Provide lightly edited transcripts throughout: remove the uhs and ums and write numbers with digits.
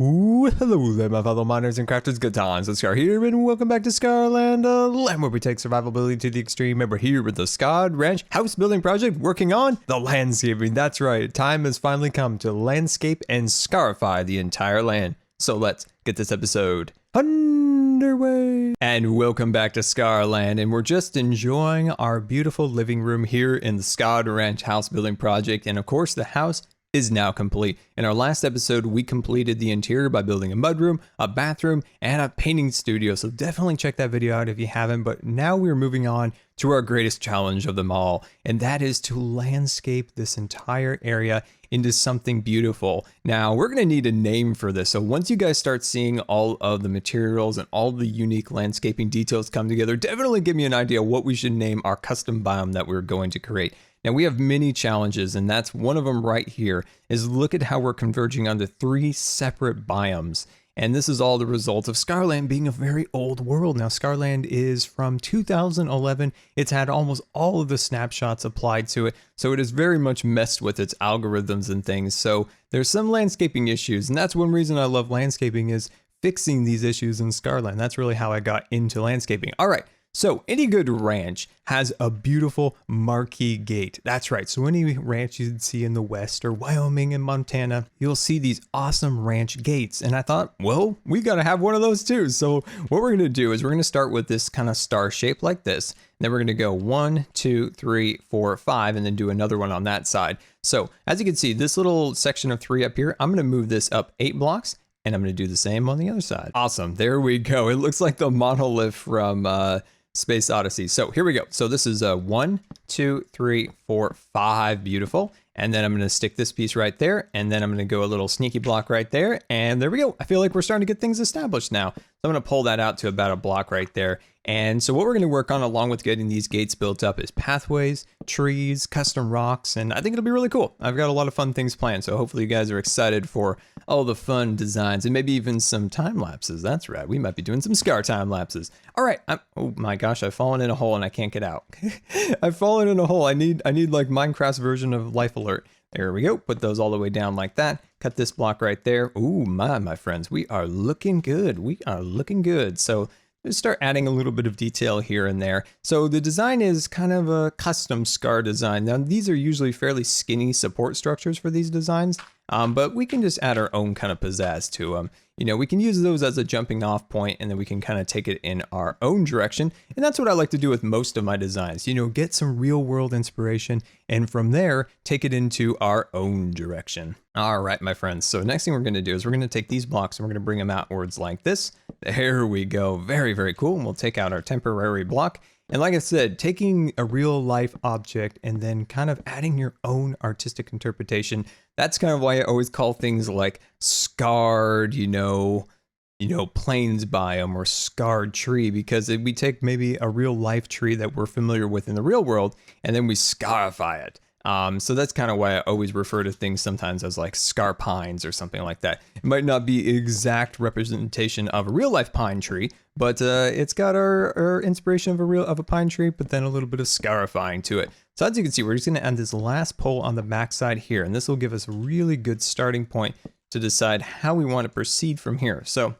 Ooh, hello there, my fellow miners and crafters. Good times. It's Scar here, and welcome back to Scarland, a land where we take survivability to the extreme. And we're here with the Scod Ranch house building project, working on the landscaping. That's right, time has finally come to landscape and scarify the entire land. So let's get this episode underway. And welcome back to Scarland, and we're just enjoying our beautiful living room here in the Scod Ranch house building project. And of course, the house is now complete. In our last episode, we completed the interior by building a mudroom, a bathroom, and a painting studio. So definitely check that video out if you haven't. But now we're moving on to our greatest challenge of them all, and that is to landscape this entire area into something beautiful. Now, we're gonna need a name for this. So once you guys start seeing all of the materials and all the unique landscaping details come together, definitely give me an idea what we should name our custom biome that we're going to create. Now, we have many challenges, and that's one of them right here, is look at how we're converging onto 3 separate biomes. And this is all the result of Scarland being a very old world. Now, Scarland is from 2011. It's had almost all of the snapshots applied to it, so it is very much messed with its algorithms and things. So there's some landscaping issues, and that's one reason I love landscaping, is fixing these issues in Scarland. That's really how I got into landscaping. All right. So any good ranch has a beautiful marquee gate. That's right. So any ranch you'd see in the West or Wyoming and Montana, you'll see these awesome ranch gates. And I thought, well, we got to have one of those too. So what we're going to do is we're going to start with this kind of star shape like this. And then we're going to go 1, 2, 3, 4, 5, and then do another one on that side. So as you can see, this little section of 3 up here, I'm going to move this up 8 blocks. And I'm going to do the same on the other side. Awesome. There we go. It looks like the monolith from Space Odyssey. So here we go. So this is 1, 2, 3, 4, 5. Beautiful. And then I'm going to stick this piece right there. And then I'm going to go a little sneaky block right there. And there we go. I feel like we're starting to get things established now. So I'm going to pull that out to about a block right there. And so what we're going to work on along with getting these gates built up is pathways, trees, custom rocks, and I think it'll be really cool. I've got a lot of fun things planned, so hopefully you guys are excited for all the fun designs and maybe even some time lapses. That's right, we might be doing some Scar time lapses. All right, oh my gosh, I've fallen in a hole and I can't get out. I've fallen in a hole. I need like Minecraft's version of Life Alert. There we go. Put those all the way down like that. Cut this block right there. Ooh, my friends, we are looking good. We are looking good. So let's start adding a little bit of detail here and there. So the design is kind of a custom Scar design. Now, these are usually fairly skinny support structures for these designs, but we can just add our own kind of pizzazz to them. You know, we can use those as a jumping off point, and then we can kind of take it in our own direction. And that's what I like to do with most of my designs. You know, get some real world inspiration, and from there, take it into our own direction. All right, my friends. So next thing we're going to do is we're going to take these blocks and we're going to bring them outwards like this. There we go. Very, very cool. And we'll take out our temporary block. And like I said, taking a real life object and then kind of adding your own artistic interpretation. That's kind of why I always call things like scarred, you know, plains biome or scarred tree, because we take maybe a real life tree that we're familiar with in the real world and then we scarify it. So that's kind of why I always refer to things sometimes as like scar pines or something like that. It might not be exact representation of a real life pine tree, but it's got our inspiration of a pine tree, but then a little bit of scarifying to it. So as you can see, we're just going to add this last pole on the backside here, and this will give us a really good starting point to decide how we want to proceed from here. So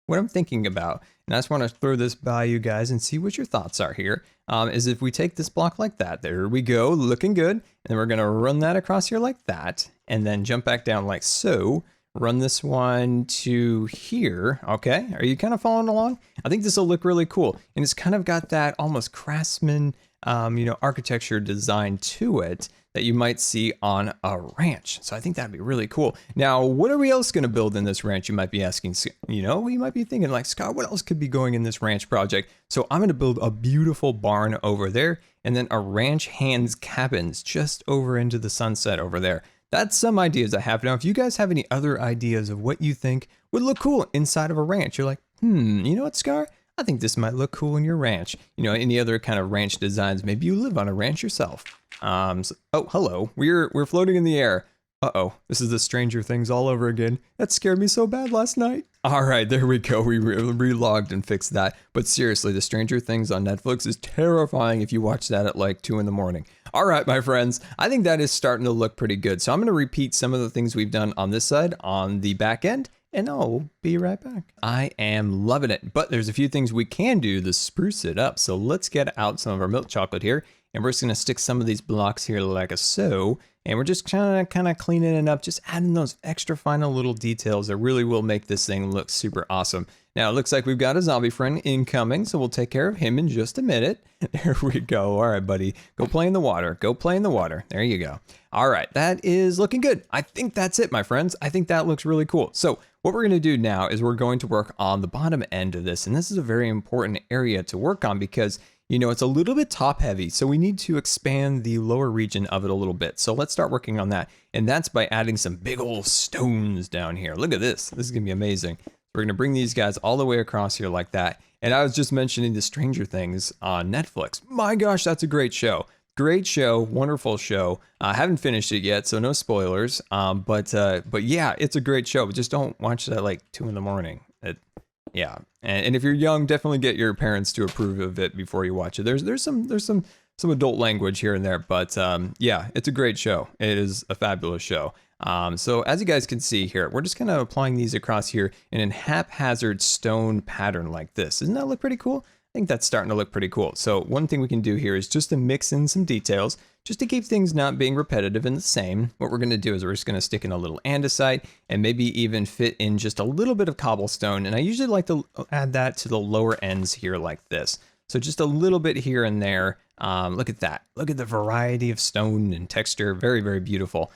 what I'm thinking about, and I just want to throw this by you guys and see what your thoughts are here, is if we take this block like that, there we go, looking good, and then we're going to run that across here like that, and then jump back down like so, run this one to here. Okay, are you kind of following along? I think this will look really cool, and it's kind of got that almost craftsman, architecture design to it that you might see on a ranch. So I think that'd be really cool. Now, what are we else going to build in this ranch? You might be asking, you might be thinking like, Scott, what else could be going in this ranch project? So I'm going to build a beautiful barn over there and then a ranch hands cabins just over into the sunset over there. That's some ideas I have. Now, if you guys have any other ideas of what you think would look cool inside of a ranch, you're like, you know what, Scar? I think this might look cool in your ranch. You know, any other kind of ranch designs. Maybe you live on a ranch yourself. Oh, hello. We're floating in the air. Uh-oh, this is the Stranger Things all over again. That scared me so bad last night. All right, there we go. We relogged and fixed that. But seriously, the Stranger Things on Netflix is terrifying if you watch that at like 2 in the morning. All right, my friends, I think that is starting to look pretty good. So I'm going to repeat some of the things we've done on this side on the back end, and I'll be right back. I am loving it, but there's a few things we can do to spruce it up. So let's get out some of our milk chocolate here, and we're just gonna stick some of these blocks here like so, and we're just kind of cleaning it up, just adding those extra final little details that really will make this thing look super awesome. Now, it looks like we've got a zombie friend incoming, so we'll take care of him in just a minute. There we go. All right, buddy. Go play in the water. Go play in the water. There you go. All right, that is looking good. I think that's it, my friends. I think that looks really cool. So what we're going to do now is we're going to work on the bottom end of this, and this is a very important area to work on because, you know, it's a little bit top heavy, so we need to expand the lower region of it a little bit. So let's start working on that, and that's by adding some big old stones down here. Look at this. This is going to be amazing. We're going to bring these guys all the way across here like that. And I was just mentioning the Stranger Things on Netflix. My gosh, that's a great show. Great show, wonderful show. I haven't finished it yet, so no spoilers. But yeah, it's a great show. But just don't watch it at like 2 in the morning. Yeah, and if you're young, definitely get your parents to approve of it before you watch it. There's some adult language here and there, but yeah, it's a great show. It is a fabulous show. So as you guys can see here, we're just kind of applying these across here in a haphazard stone pattern like this. Doesn't that look pretty cool? I think that's starting to look pretty cool. So one thing we can do here is just to mix in some details, just to keep things not being repetitive and the same. What we're going to do is we're just going to stick in a little andesite and maybe even fit in just a little bit of cobblestone. And I usually like to add that to the lower ends here like this. So just a little bit here and there. Look at that. Look at the variety of stone and texture. Very, very beautiful.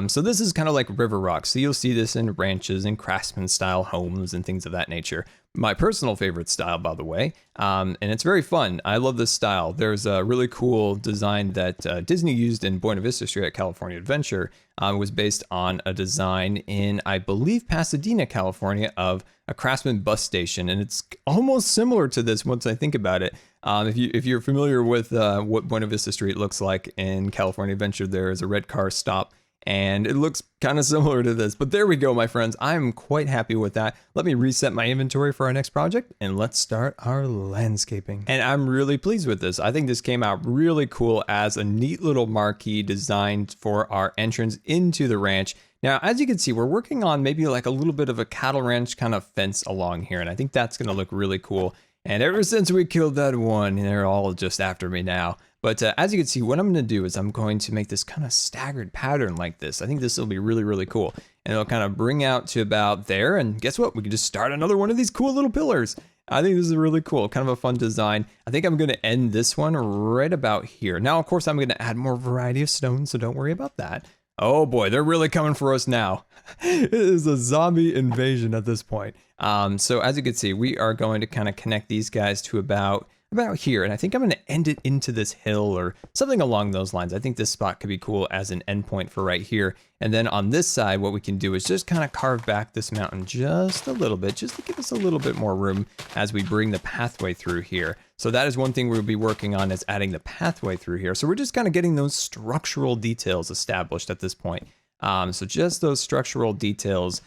So this is kind of like river rock. So you'll see this in ranches and craftsman style homes and things of that nature. My personal favorite style, by the way. And it's very fun. I love this style. There's a really cool design that Disney used in Buena Vista Street at California Adventure. It was based on a design in, I believe, Pasadena, California, of a craftsman bus station. And it's almost similar to this once I think about it. If you're familiar with what Buena Vista Street looks like in California Adventure, there is a red car stop. And it looks kind of similar to this, but there we go, my friends. I'm quite happy with that. Let me reset my inventory for our next project and let's start our landscaping. And I'm really pleased with this. I think this came out really cool as a neat little marquee designed for our entrance into the ranch. Now, as you can see, we're working on maybe like a little bit of a cattle ranch kind of fence along here. And I think that's going to look really cool. And ever since we killed that one, they're all just after me now. But as you can see, what I'm going to do is I'm going to make this kind of staggered pattern like this. I think this will be really, really cool. And it'll kind of bring out to about there. And guess what? We can just start another one of these cool little pillars. I think this is really cool, kind of a fun design. I think I'm going to end this one right about here. Now, of course, I'm going to add more variety of stones, so don't worry about that. Oh boy, they're really coming for us now. It is a zombie invasion at this point. So as you can see, we are going to kind of connect these guys to about here, and I think I'm going to end it into this hill or something along those lines. I think this spot could be cool as an endpoint for right here. And then on this side, what we can do is just kind of carve back this mountain just a little bit, just to give us a little bit more room as we bring the pathway through here. So that is one thing we'll be working on, is adding the pathway through here. So we're just kind of getting those structural details established at this point. So just those structural details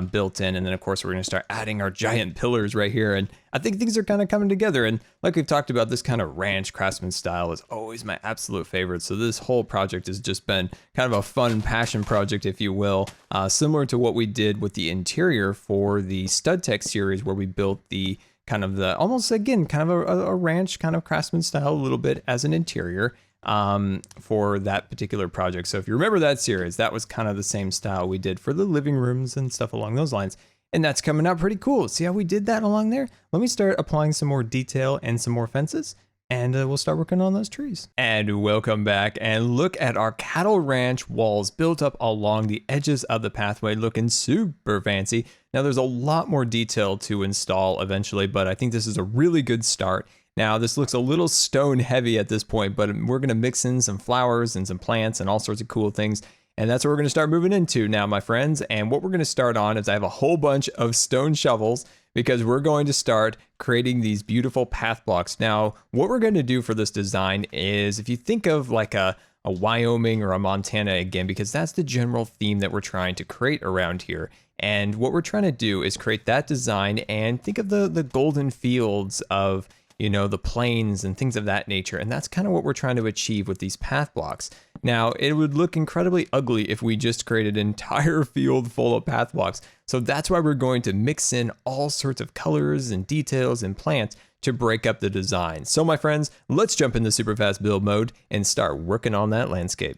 built in, and then of course we're going to start adding our giant pillars right here, and I think things are kind of coming together. And like we've talked about, this kind of ranch craftsman style is always my absolute favorite. So this whole project has just been kind of a fun passion project, if you will, similar to what we did with the interior for the Stud Tech series, where we built the kind of the almost again kind of a ranch kind of craftsman style a little bit as an interior for that particular project. So if you remember that series, that was kind of the same style we did for the living rooms and stuff along those lines. And that's coming out pretty cool. See how we did that along there? Let me start applying some more detail and some more fences, and we'll start working on those trees. And welcome back, and look at our cattle ranch walls built up along the edges of the pathway, looking super fancy. Now there's a lot more detail to install eventually, but I think this is a really good start. Now, this looks a little stone heavy at this point, but we're going to mix in some flowers and some plants and all sorts of cool things. And that's what we're going to start moving into now, my friends. And what we're going to start on is I have a whole bunch of stone shovels, because we're going to start creating these beautiful path blocks. Now, what we're going to do for this design is, if you think of like a Wyoming or a Montana again, because that's the general theme that we're trying to create around here. And what we're trying to do is create that design and think of the golden fields of, you know, the plains and things of that nature. And that's kind of what we're trying to achieve with these path blocks. Now, it would look incredibly ugly if we just created an entire field full of path blocks. So that's why we're going to mix in all sorts of colors and details and plants to break up the design. So my friends, let's jump into super fast build mode and start working on that landscape.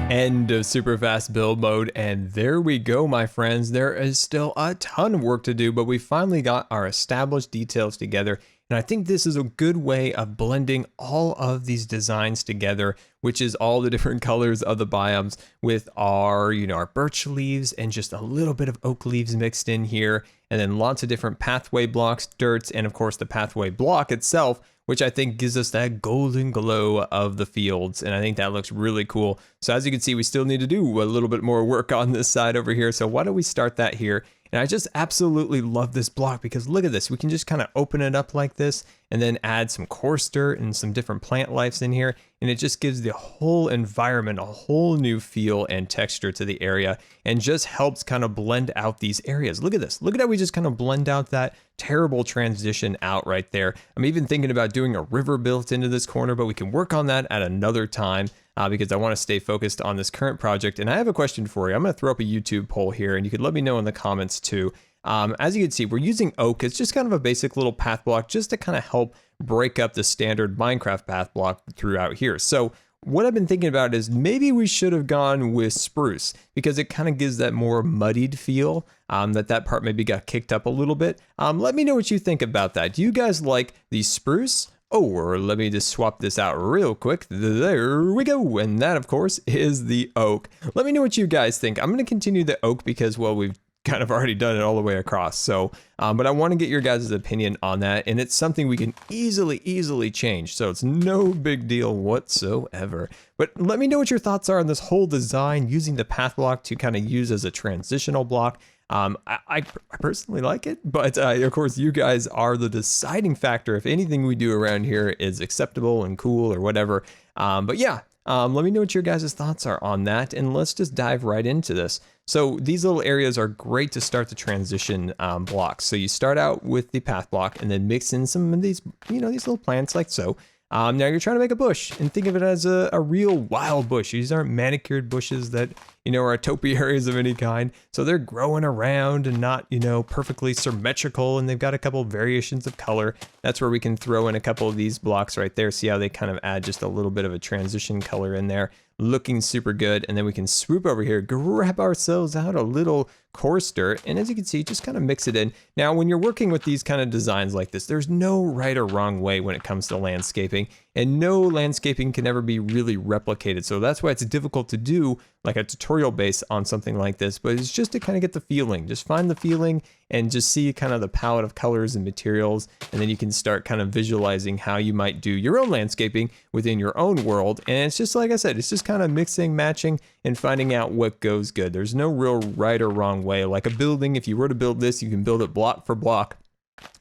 End of super fast build mode, and there we go, my friends. There is still a ton of work to do, but we finally got our established details together, and I think this is a good way of blending all of these designs together, which is all the different colors of the biomes with our, our birch leaves and just a little bit of oak leaves mixed in here, and then lots of different pathway blocks, dirts, and of course the pathway block itself, which I think gives us that golden glow of the fields. And I think that looks really cool. So as you can see, we still need to do a little bit more work on this side over here. So why don't we start that here? And I just absolutely love this block because look at this. We can just kind of open it up like this and then add some coarse dirt and some different plant lives in here. And it just gives the whole environment a whole new feel and texture to the area and just helps kind of blend out these areas. Look at this. Look at how we just kind of blend out that terrible transition out right there. I'm even thinking about doing a river built into this corner, but we can work on that at another time. Because I want to stay focused on this current project. And I have a question for you. I'm going to throw up a YouTube poll here, and you could let me know in the comments too. As you can see, we're using oak. It's just kind of a basic little path block just to kind of help break up the standard Minecraft path block throughout here. So what I've been thinking about is maybe we should have gone with spruce because it kind of gives that more muddied feel. That part maybe got kicked up a little bit. Let me know what you think about that. Do you guys like the spruce? Or let me just swap this out real quick. There we go. And that, of course, is the oak. Let me know what you guys think. I'm going to continue the oak because, well, we've kind of already done it all the way across. So, but I want to get your guys' opinion on that. And it's something we can easily change. So it's no big deal whatsoever. But let me know what your thoughts are on this whole design using the path block to kind of use as a transitional block. I personally like it, but of course you guys are the deciding factor if anything we do around here is acceptable and cool or whatever. But yeah, let me know what your guys' thoughts are on that, and let's just dive right into this. So these little areas are great to start the transition blocks. So you start out with the path block and then mix in some of these, these little plants like so. Now you're trying to make a bush and think of it as a real wild bush. These aren't manicured bushes that, are topiaries of any kind. So they're growing around and not, perfectly symmetrical, and they've got a couple of variations of color. That's where we can throw in a couple of these blocks right there. See how they kind of add just a little bit of a transition color in there. Looking super good. And then we can swoop over here, grab ourselves out a little coarse dirt, and as you can see, just kind of mix it in. Now, when you're working with these kind of designs like this, there's no right or wrong way when it comes to landscaping, and no landscaping can ever be really replicated. So that's why it's difficult to do like a tutorial base on something like this, but it's just to kind of get the feeling. Just find the feeling and just see kind of the palette of colors and materials, and then you can start kind of visualizing how you might do your own landscaping within your own world. And it's just like I said, it's just kind of mixing, matching, and finding out what goes good. There's no real right or wrong way. Like a building, if you were to build this, you can build it block for block,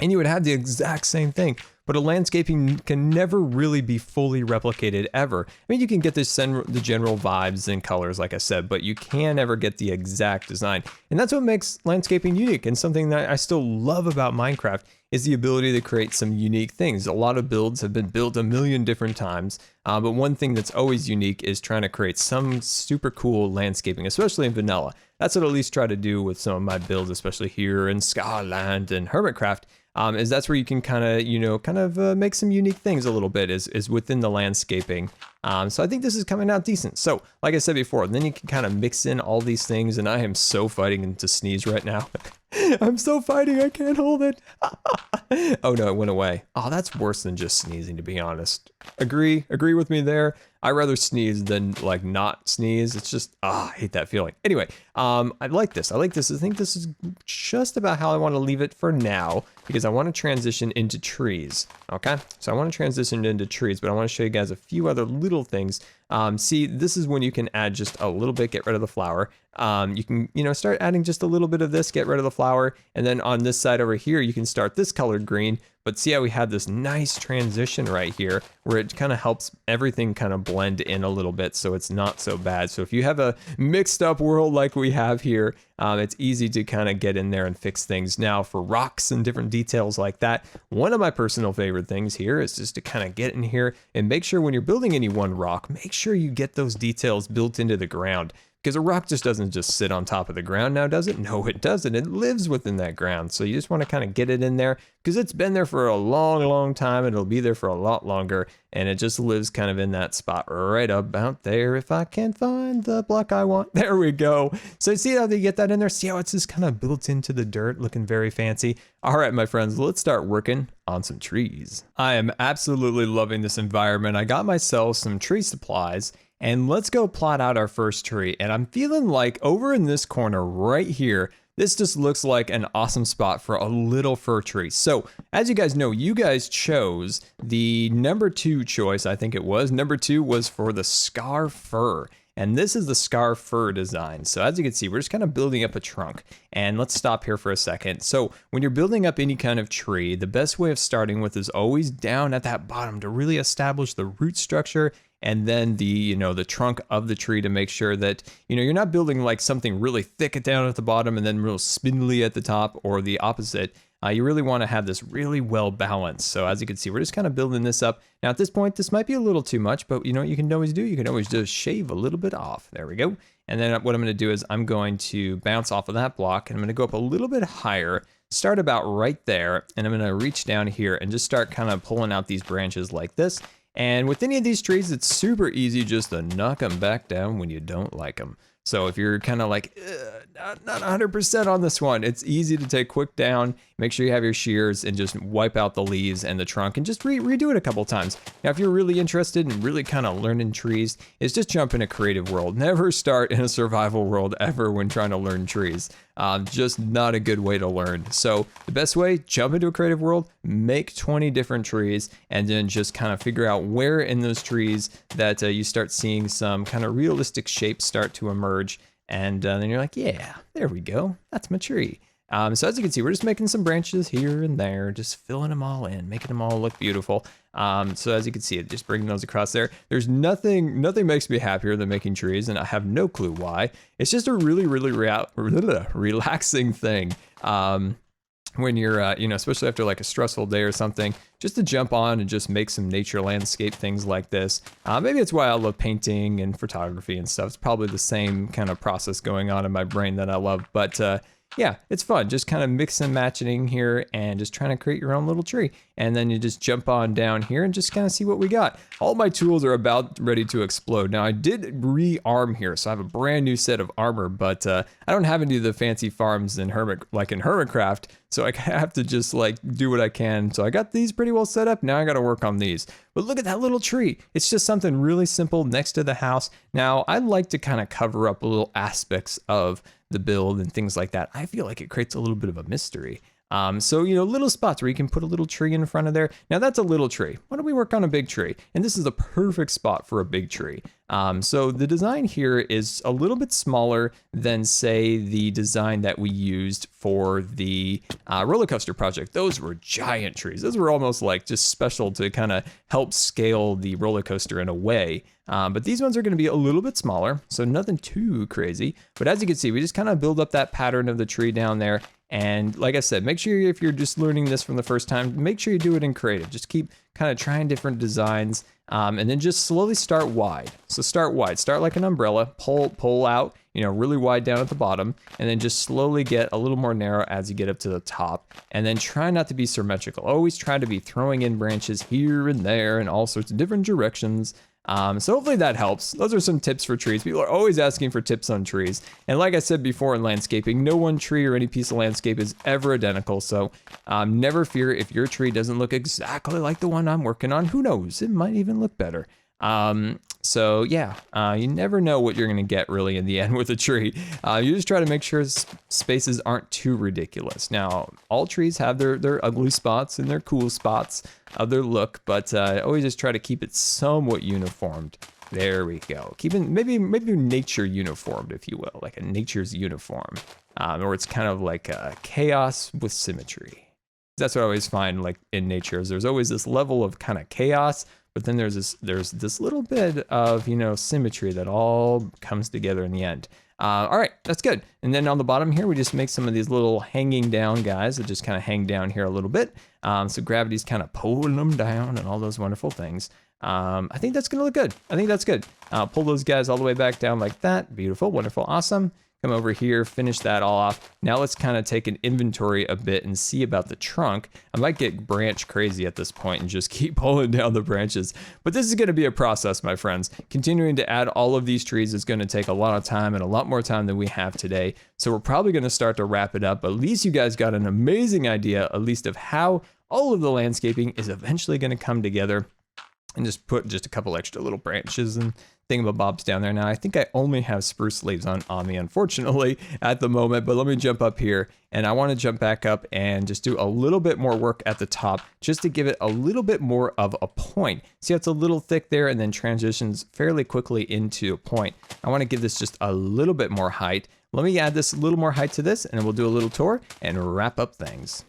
and you would have the exact same thing. But a landscaping can never really be fully replicated ever. I mean, you can get the general vibes and colors, like I said, but you can't ever get the exact design. And that's what makes landscaping unique, and something that I still love about Minecraft is the ability to create some unique things. A lot of builds have been built a million different times, but one thing that's always unique is trying to create some super cool landscaping, especially in vanilla. that's what I at least try to do with some of my builds, especially here in Scarland and Hermitcraft. Is that's where you can kind of make some unique things a little bit is within the landscaping. So I think this is coming out decent. So like I said before, then you can kind of mix in all these things, and I am so fighting to sneeze right now. I'm so fighting, I can't hold it. Oh no, it went away. Oh, that's worse than just sneezing, to be honest. Agree with me there. I'd rather sneeze than like not sneeze. It's just, I hate that feeling. Anyway, I like this. I think this is just about how I want to leave it for now, because I want to transition into trees. Okay, so I want to transition into trees, but I want to show you guys a few other little things. See, this is when you can add just a little bit, get rid of the flower. You can, start adding just a little bit of this, get rid of the flower. And then on this side over here, you can start this colored green, but see how we had this nice transition right here where it kind of helps everything kind of blend in a little bit, so it's not so bad. So if you have a mixed up world like we have here, it's easy to kind of get in there and fix things. Now for rocks and different details like that, one of my personal favorite things here is just to kind of get in here and make sure when you're building any one rock, make sure you get those details built into the ground. Because a rock just doesn't just sit on top of the ground now, does it? No, it doesn't. It lives within that ground. So you just want to kind of get it in there because it's been there for a long, long time, and it'll be there for a lot longer. And it just lives kind of in that spot right about there. If I can find the block I want. There we go. So see how they get that in there? See how it's just kind of built into the dirt, looking very fancy. All right, my friends, let's start working on some trees. I am absolutely loving this environment. I got myself some tree supplies. And let's go plot out our first tree. And I'm feeling like over in this corner right here, this just looks like an awesome spot for a little fir tree. So as you guys know, you guys chose the number 2 choice, I think it was. Number 2 was for the Scar Fir. And this is the Scar Fir design. So as you can see, we're just kind of building up a trunk. And let's stop here for a second. So when you're building up any kind of tree, the best way of starting with is always down at that bottom to really establish the root structure, and then the trunk of the tree to make sure that you're not building like something really thick down at the bottom and then real spindly at the top, or the opposite. You really want to have this really well balanced. So as you can see, we're just kind of building this up. Now at this point, this might be a little too much, but you know what you can always do? You can always just shave a little bit off. There we go. And then what I'm going to do is I'm going to bounce off of that block, and I'm going to go up a little bit higher, start about right there, and I'm going to reach down here and just start kind of pulling out these branches like this. And with any of these trees, it's super easy just to knock them back down when you don't like them. So if you're kind of like, not 100% on this one, it's easy to take quick down, make sure you have your shears, and just wipe out the leaves and the trunk and just redo it a couple times. Now, if you're really interested in really kind of learning trees, is just jump in a creative world. Never start in a survival world ever when trying to learn trees. Just not a good way to learn. So the best way, jump into a creative world, make 20 different trees, and then just kind of figure out where in those trees that you start seeing some kind of realistic shapes start to emerge. And then you're like, yeah, there we go. That's my tree. So as you can see, we're just making some branches here and there, just filling them all in, making them all look beautiful. So as you can see, just bringing those across there. There's nothing makes me happier than making trees, and I have no clue why. It's just a really, really relaxing thing. When you're, especially after like a stressful day or something, just to jump on and just make some nature landscape things like this. Maybe it's why I love painting and photography and stuff. It's probably the same kind of process going on in my brain that I love, but yeah, it's fun. Just kind of mix and matching here and just trying to create your own little tree. And then you just jump on down here and just kind of see what we got. All my tools are about ready to explode. Now I did re-arm here, so I have a brand new set of armor, but I don't have any of the fancy farms in Hermitcraft, so I have to just like do what I can. So I got these pretty well set up. Now I got to work on these. But look at that little tree. It's just something really simple next to the house. Now I like to kind of cover up little aspects of the build and things like that. I feel like it creates a little bit of a mystery. So, little spots where you can put a little tree in front of there. Now that's a little tree. Why don't we work on a big tree? And this is the perfect spot for a big tree. So the design here is a little bit smaller than, say, the design that we used for the roller coaster project. Those were giant trees. Those were almost like just special to kind of help scale the roller coaster in a way. But these ones are going to be a little bit smaller, so nothing too crazy. But as you can see, we just kind of build up that pattern of the tree down there. And like I said, make sure if you're just learning this from the first time, make sure you do it in creative. Just keep kind of trying different designs, and then just slowly start wide. So start wide, start like an umbrella, pull out, you know, really wide down at the bottom, and then just slowly get a little more narrow as you get up to the top. And then try not to be symmetrical. Always try to be throwing in branches here and there in all sorts of different directions. So hopefully that helps. Those are some tips for trees. People are always asking for tips on trees. And like I said before in landscaping, no one tree or any piece of landscape is ever identical. So never fear if your tree doesn't look exactly like the one I'm working on. Who knows? It might even look better. So yeah, you never know what you're gonna get really in the end with a tree. You just try to make sure spaces aren't too ridiculous. Now, all trees have their ugly spots and their cool spots of their look, but always just try to keep it somewhat uniformed. There we go. Keeping maybe nature uniformed, if you will, like a nature's uniform, or it's kind of like chaos with symmetry. That's what I always find, like in nature, is there's always this level of kind of chaos, but then there's this little bit of, you know, symmetry that all comes together in the end. All right, that's good. And then on the bottom here, we just make some of these little hanging down guys that just kind of hang down here a little bit. So gravity's kind of pulling them down and all those wonderful things. I think that's gonna look good. I think that's good. Pull those guys all the way back down like that. Beautiful, wonderful, awesome. Come over here, finish that all off. Now let's kind of take an inventory a bit and see about the trunk. I might get branch crazy at this point and just keep pulling down the branches. But this is going to be a process, my friends. Continuing to add all of these trees is going to take a lot of time and a lot more time than we have today. So we're probably going to start to wrap it up. At least you guys got an amazing idea, at least of how all of the landscaping is eventually going to come together. And just put just a couple extra little branches and thingamabobs down there. Now, I think I only have spruce leaves on me, unfortunately, at the moment, but let me jump up here, and I want to jump back up and just do a little bit more work at the top, just to give it a little bit more of a point. See how it's a little thick there and then transitions fairly quickly into a point. I want to give this just a little bit more height. Let me add this a little more height to this, and we'll do a little tour and wrap up things.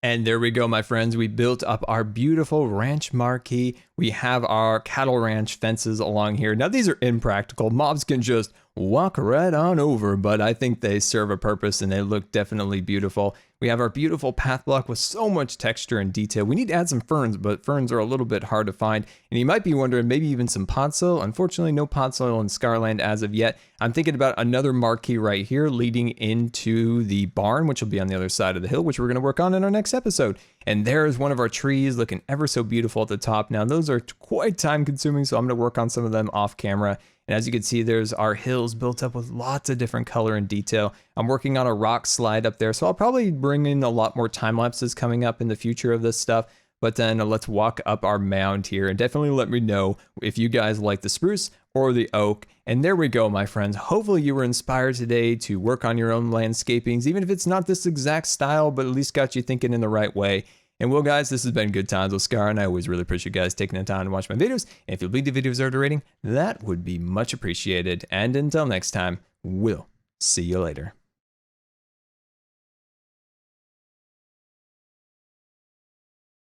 And there we go, my friends. We built up our beautiful ranch marquee. We have our cattle ranch fences along here. Now, these are impractical. Mobs can just walk right on over, but I think they serve a purpose and they look definitely beautiful. We have our beautiful path block with so much texture and detail. We need to add some ferns, but ferns are a little bit hard to find. And you might be wondering, maybe even some pot soil. Unfortunately, no pot soil in Scarland as of yet. I'm thinking about another marquee right here leading into the barn, which will be on the other side of the hill, which we're going to work on in our next episode. And there is one of our trees looking ever so beautiful at the top. Now, those are quite time consuming, so I'm going to work on some of them off camera. And as you can see, there's our hills built up with lots of different color and detail. I'm working on a rock slide up there, so I'll probably bring in a lot more time lapses coming up in the future of this stuff. But then let's walk up our mound here, and definitely let me know if you guys like the spruce or the oak. And there we go, my friends. Hopefully you were inspired today to work on your own landscapings, even if it's not this exact style, but at least got you thinking in the right way. And well, guys, this has been Good Times with Scar, and I always really appreciate you guys taking the time to watch my videos. And if you'll leave the video deserved a rating, that would be much appreciated. And until next time, we'll see you later.